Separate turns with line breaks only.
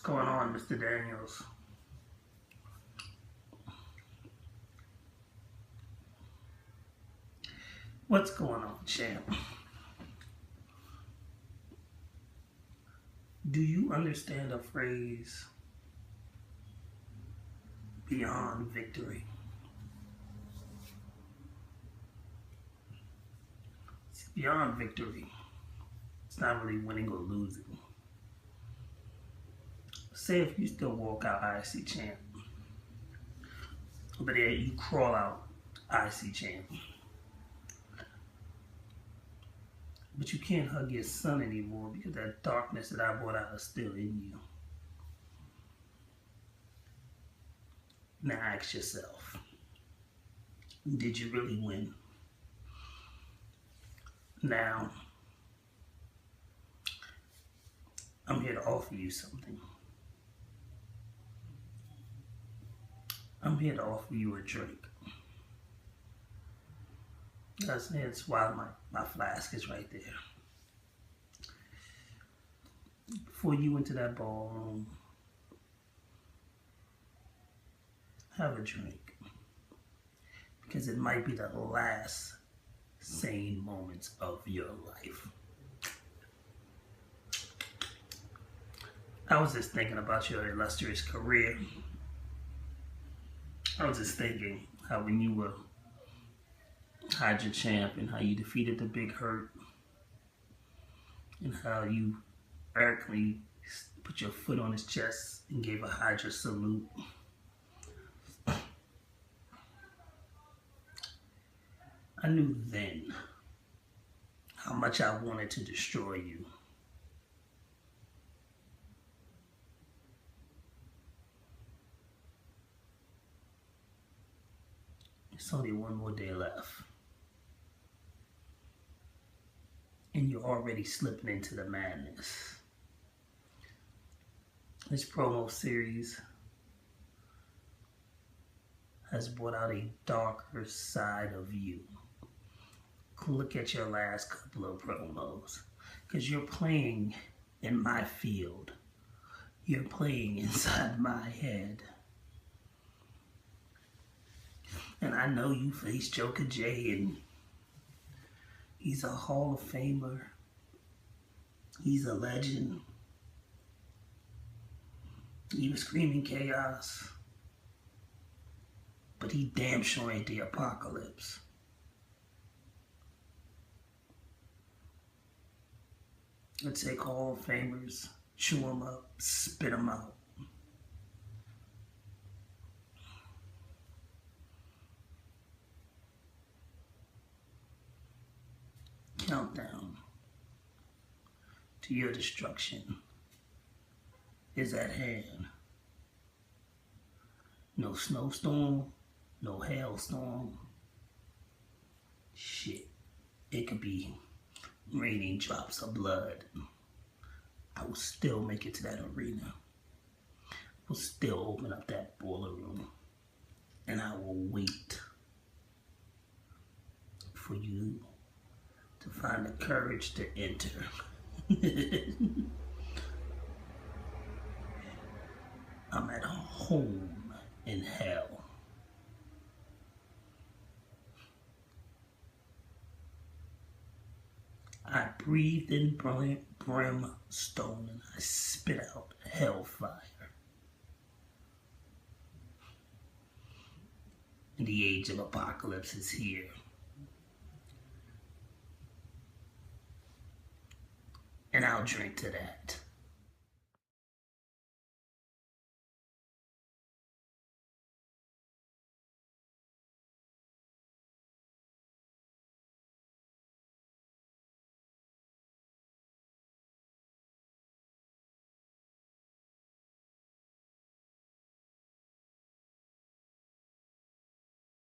What's going on, Mr. Daniels? What's going on, champ? Do you understand the phrase beyond victory? It's beyond victory. It's not really winning or losing. Say if you still walk out IC champ, but then you crawl out IC champ, but you can't hug your son anymore because that darkness that I brought out is still in you. Now ask yourself, did you really win? Now, I'm here to offer you something. I'm here to offer you a drink. That's why my flask is right there. Before you went to that ballroom, have a drink. Because it might be the last sane moments of your life. I was just thinking about your illustrious career. I was just thinking how when you were Hydra champ and how you defeated the Big Hurt and how you arrogantly put your foot on his chest and gave a Hydra salute. I knew then how much I wanted to destroy you. It's only one more day left. And you're already slipping into the madness. This promo series has brought out a darker side of you. Look at your last couple of promos. Because you're playing in my field. You're playing inside my head. And I know you faced Joker J, and he's a Hall of Famer. He's a legend. He was screaming chaos. But he damn sure ain't the Apocalypse. Let's take Hall of Famers, chew them up, spit them out. Countdown to your destruction is at hand. No snowstorm, no hailstorm. Shit, it could be raining drops of blood. I will still make it to that arena. I will still open up that boiler room. And I will wait for you to find the courage to enter. I'm at home in hell. I breathed in brimstone and I spit out hellfire. And the age of apocalypse is here. And I'll drink to that.